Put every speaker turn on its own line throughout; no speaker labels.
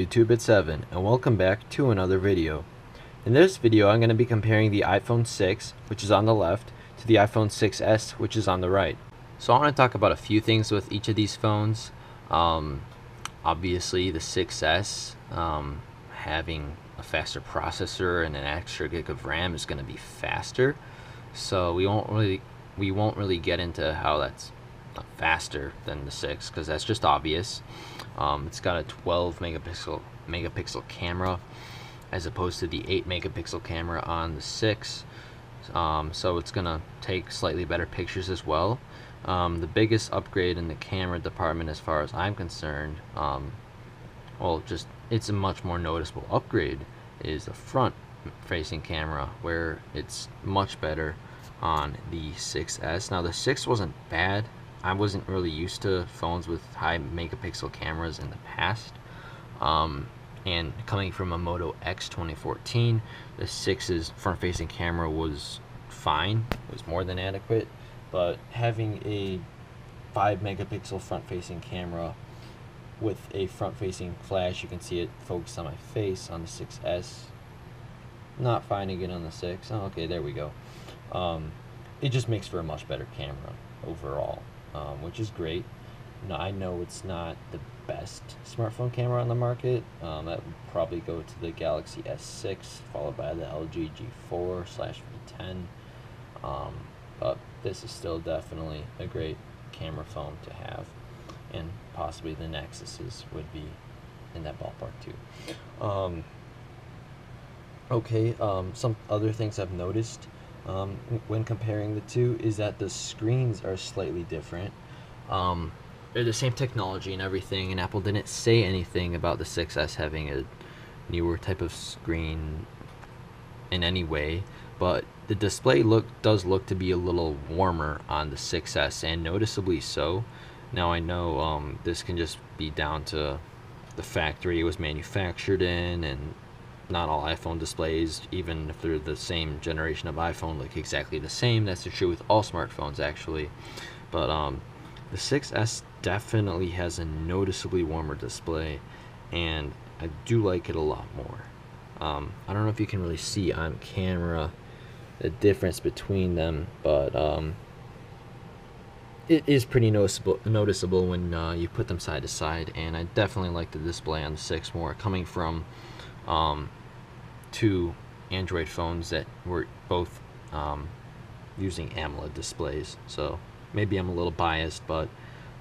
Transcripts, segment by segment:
YouTube, it's Evan, and welcome back to another video. In this video, I'm going to be comparing the iPhone 6, which is on the left, to the iPhone 6s, which is on the right. So I want to talk about a few things with each of these phones. Obviously, the 6s having a faster processor and an extra gig of RAM is going to be faster. So we won't really get into how that's faster than the 6, because that's just obvious. It's got a 12 megapixel camera as opposed to the 8 megapixel camera on the 6, so it's gonna take slightly better pictures as well. The biggest upgrade in the camera department, as far as I'm concerned, it's a much more noticeable upgrade, is the front facing camera, where it's much better on the 6s. Now the 6 wasn't bad. I wasn't really used to phones with high megapixel cameras in the past, and coming from a Moto X 2014, the 6's front-facing camera was fine. It was more than adequate, but having a 5 megapixel front-facing camera with a front-facing flash, you can see it focused on my face on the 6s. Not finding it on the 6. Oh, okay, there we go. It just makes for a much better camera overall, which is great. Now, I know it's not the best smartphone camera on the market. That would probably go to the Galaxy S6, followed by the LG G4/V10. But this is still definitely a great camera phone to have, and possibly the Nexuses would be in that ballpark too. Some other things I've noticed when comparing the two is that the screens are slightly different. They're the same technology and everything, and Apple didn't say anything about the 6s having a newer type of screen in any way, but the display does look to be a little warmer on the 6s, and noticeably so. Now I know this can just be down to the factory it was manufactured in, and not all iPhone displays, even if they're the same generation of iPhone, look exactly the same. That's true with all smartphones, actually. But the 6s definitely has a noticeably warmer display, and I do like it a lot more. I don't know if you can really see on camera the difference between them, but it is pretty noticeable when you put them side to side, and I definitely like the display on the 6 more, coming from two Android phones that were both using AMOLED displays. So maybe I'm a little biased, but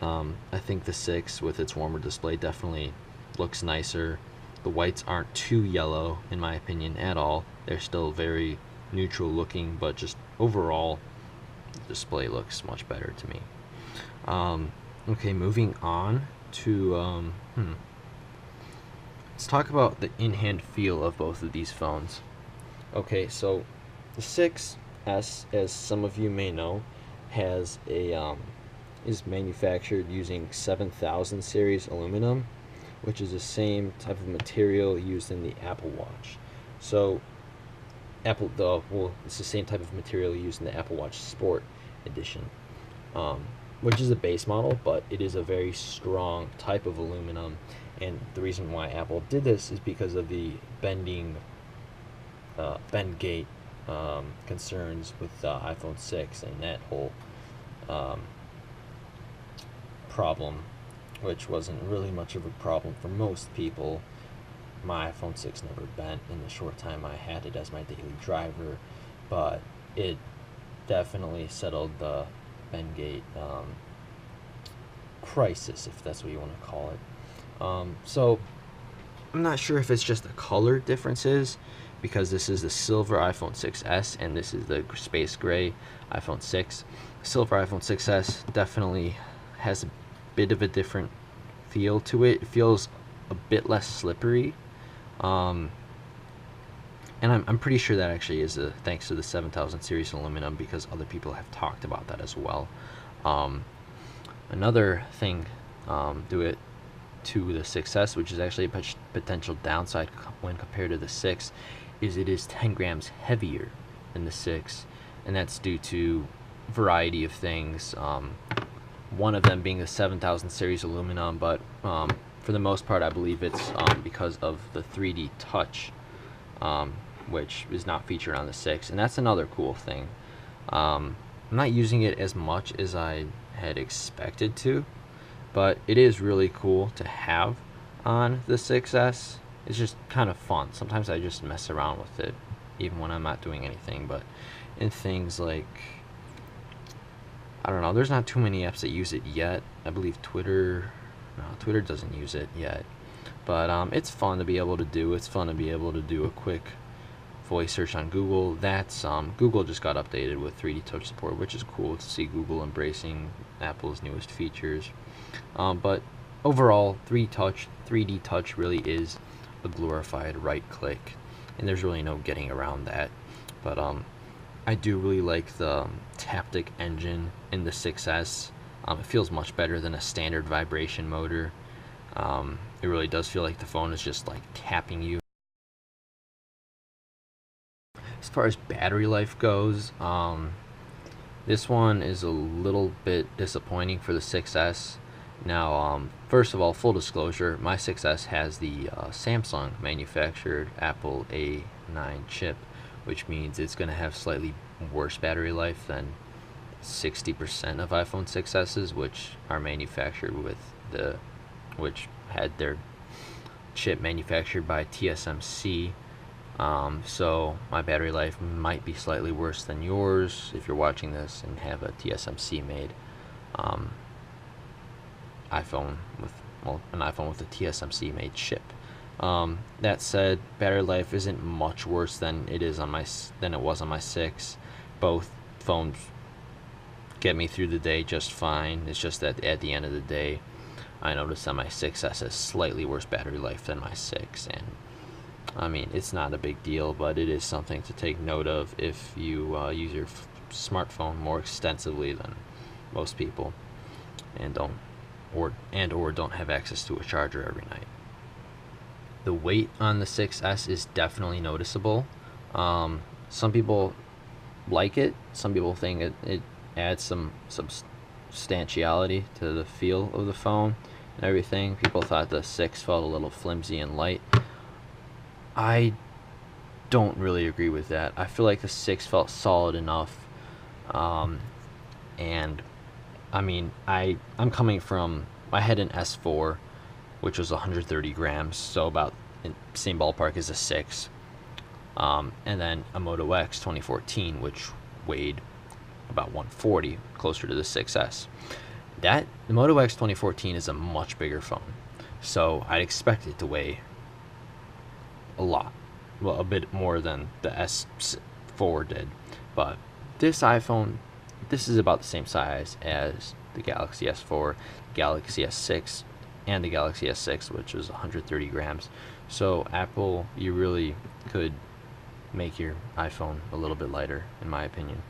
I think the 6 with its warmer display definitely looks nicer. The whites aren't too yellow, in my opinion, at all. They're still very neutral looking, but just overall, the display looks much better to me. Okay, moving on to let's talk about the in-hand feel of both of these phones. Okay, so the 6s, as some of you may know, has a is manufactured using 7000 series aluminum, which is the same type of material used in the Apple Watch. So it's the same type of material used in the Apple Watch Sport Edition, which is a base model, but it is a very strong type of aluminum. And the reason why Apple did this is because of the bend gate concerns with the iPhone 6 and that whole problem, which wasn't really much of a problem for most people. My iPhone 6 never bent in the short time I had it as my daily driver, but it definitely settled the bend gate crisis, if that's what you want to call it. So I'm not sure if it's just the color differences, because this is the silver iPhone 6s and this is the space gray iPhone 6. Silver iPhone 6s definitely has a bit of a different feel to it. It feels a bit less slippery, and I'm pretty sure that actually is thanks to the 7000 series aluminum, because other people have talked about that as well. Another thing to the 6s, which is actually a potential downside when compared to the 6, is it is 10 grams heavier than the 6, and that's due to a variety of things. One of them being the 7000 series aluminum, but for the most part, I believe it's because of the 3D touch, which is not featured on the 6, and that's another cool thing. I'm not using it as much as I had expected to, but it is really cool to have on the 6S. It's just kind of fun. Sometimes I just mess around with it, even when I'm not doing anything. But in things like, I don't know, there's not too many apps that use it yet. I believe Twitter, no, Twitter doesn't use it yet. But it's fun to be able to do. It's fun to be able to do a quick voice search on Google. That's Google just got updated with 3D touch support, which is cool to see Google embracing Apple's newest features. But overall, 3D touch really is a glorified right click, and there's really no getting around that. But I do really like the taptic engine in the 6S. It feels much better than a standard vibration motor. It really does feel like the phone is just like tapping you. As far as battery life goes, this one is a little bit disappointing for the 6S. Now, first of all, full disclosure, my 6S has the Samsung manufactured Apple A9 chip, which means it's going to have slightly worse battery life than 60% of iPhone 6Ss, which are manufactured with which had their chip manufactured by TSMC. So my battery life might be slightly worse than yours if you're watching this and have a TSMC made iPhone with an iPhone with a TSMC made chip. That said, battery life isn't much worse than it was on my 6. Both phones get me through the day just fine. It's just that at the end of the day, I noticed that my 6S has slightly worse battery life than my 6, and I mean, it's not a big deal, but it is something to take note of if you use your smartphone more extensively than most people, and don't have access to a charger every night. The weight on the 6S is definitely noticeable. Some people like it. Some people think it adds some substantiality to the feel of the phone and everything. People thought the 6 felt a little flimsy and light. I don't really agree with that. I feel like the 6 felt solid enough. And I mean, I'm coming from, I had an S4, which was 130 grams, so about in same ballpark as a 6. And then a Moto X 2014, which weighed about 140, closer to the 6S. The Moto X 2014 is a much bigger phone, so I'd expect it to weigh a lot, well, a bit more than the S4 did. But this iPhone, this is about the same size as the Galaxy S4, Galaxy S6, and the Galaxy S6, which was 130 grams. So Apple, you really could make your iPhone a little bit lighter, in my opinion.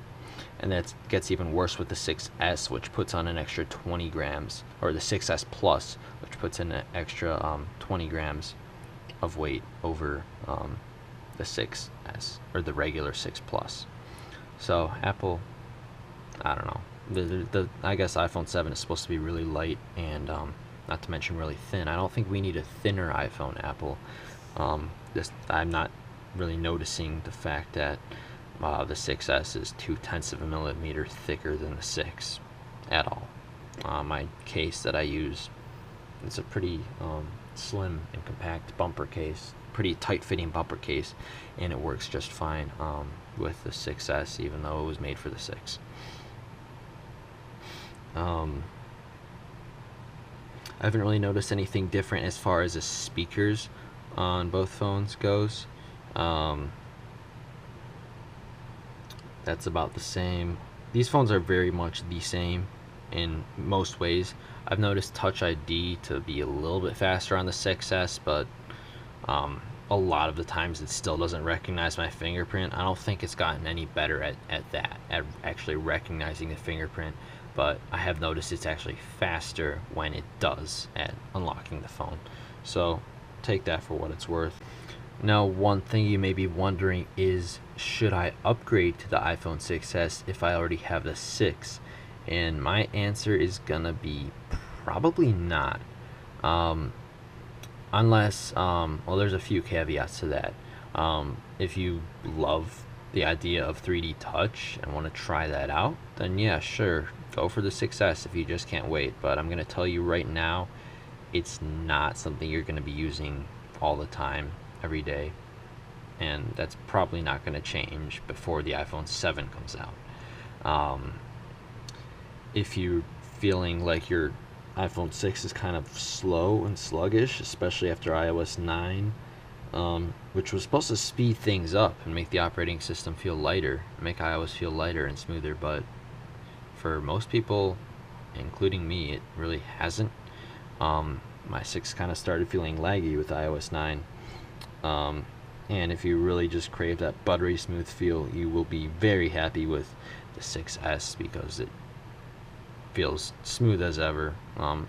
And that gets even worse with the 6S, which puts on an extra 20 grams, or the 6S Plus, which puts in an extra 20 grams of weight over the 6S, or the regular 6 Plus. So Apple, I don't know. I guess iPhone 7 is supposed to be really light and not to mention really thin. I don't think we need a thinner iPhone, Apple. I'm not really noticing the fact that the 6S is 0.2 of a millimeter thicker than the 6 at all. My case that I use, it's a pretty slim and compact bumper case, pretty tight-fitting bumper case, and it works just fine with the 6S, even though it was made for the 6. I haven't really noticed anything different as far as the speakers on both phones goes. That's about the same. These phones are very much the same in most ways. I've noticed Touch ID to be a little bit faster on the 6S, but a lot of the times it still doesn't recognize my fingerprint. I don't think it's gotten any better at that, at actually recognizing the fingerprint, but I have noticed it's actually faster when it does at unlocking the phone. So take that for what it's worth. Now, one thing you may be wondering is, should I upgrade to the iPhone 6S if I already have the 6? And my answer is gonna be probably not. unless well, there's a few caveats to that. If you love the idea of 3D touch and want to try that out, then yeah, sure, go for the 6S if you just can't wait. But I'm gonna tell you right now, it's not something you're gonna be using all the time, every day, and that's probably not gonna change before the iPhone 7 comes out. If you're feeling like your iPhone 6 is kind of slow and sluggish, especially after iOS 9, which was supposed to speed things up and make the operating system feel lighter, make iOS feel lighter and smoother, but for most people, including me, it really hasn't. My 6 kind of started feeling laggy with iOS 9. And if you really just crave that buttery smooth feel, you will be very happy with the 6S because it feels smooth as ever.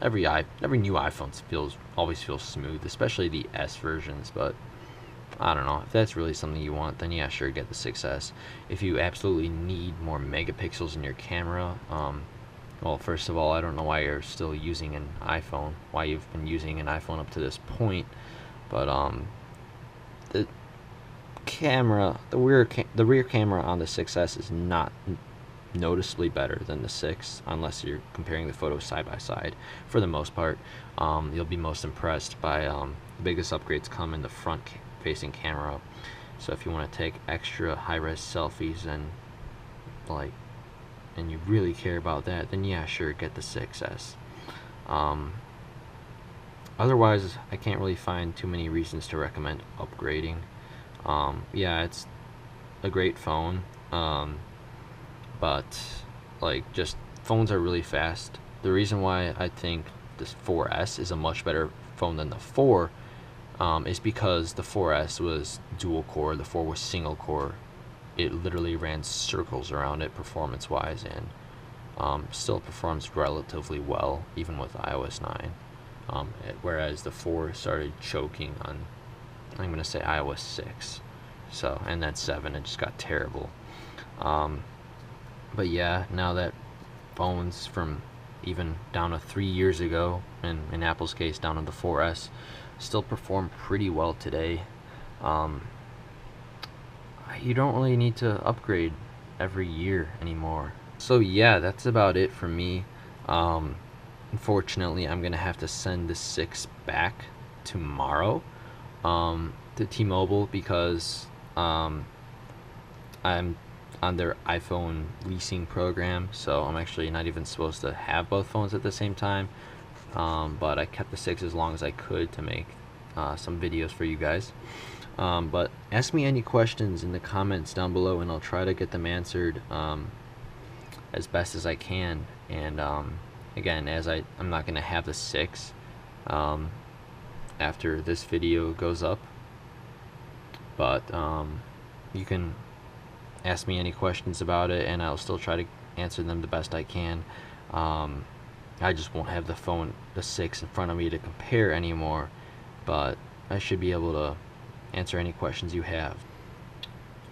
Every new iPhone always feels smooth, especially the S versions. But I don't know if that's really something you want. Then yeah, sure, get the 6S. If you absolutely need more megapixels in your camera, well, first of all, I don't know why you're still using an iPhone. Why you've been using an iPhone up to this point, but the rear camera on the 6S is not noticeably better than the 6, unless you're comparing the photos side by side. For the most part, you'll be most impressed by the biggest upgrades come in the front facing camera. So if you want to take extra high-res selfies and you really care about that, then yeah, sure, get the 6S. Otherwise, I can't really find too many reasons to recommend upgrading. Yeah, it's a great phone, but just phones are really fast. The reason why I think this 4S is a much better phone than the 4 is because the 4S was dual core, the 4 was single core. It literally ran circles around it performance wise, and still performs relatively well even with iOS 9, whereas the 4 started choking on, I'm going to say, iOS 6. So, and then 7, it just got terrible. But yeah, now that phones from even down to 3 years ago, and in Apple's case down to the 4S, still perform pretty well today, you don't really need to upgrade every year anymore. So yeah, that's about it for me. Unfortunately, I'm going to have to send the 6 back tomorrow to T-Mobile because I'm on their iPhone leasing program, so I'm actually not even supposed to have both phones at the same time. But I kept the 6 as long as I could to make some videos for you guys. But ask me any questions in the comments down below, and I'll try to get them answered as best as I can. And again, as I'm not going to have the 6 after this video goes up, but you can ask me any questions about it and I'll still try to answer them the best I can. I just won't have the 6 in front of me to compare anymore, but I should be able to answer any questions you have.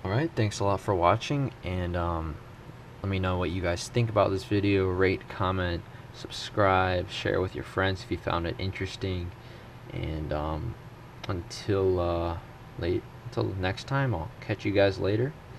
Alright, thanks a lot for watching, and let me know what you guys think about this video. Rate, comment, subscribe, share with your friends if you found it interesting, and until next time, I'll catch you guys later.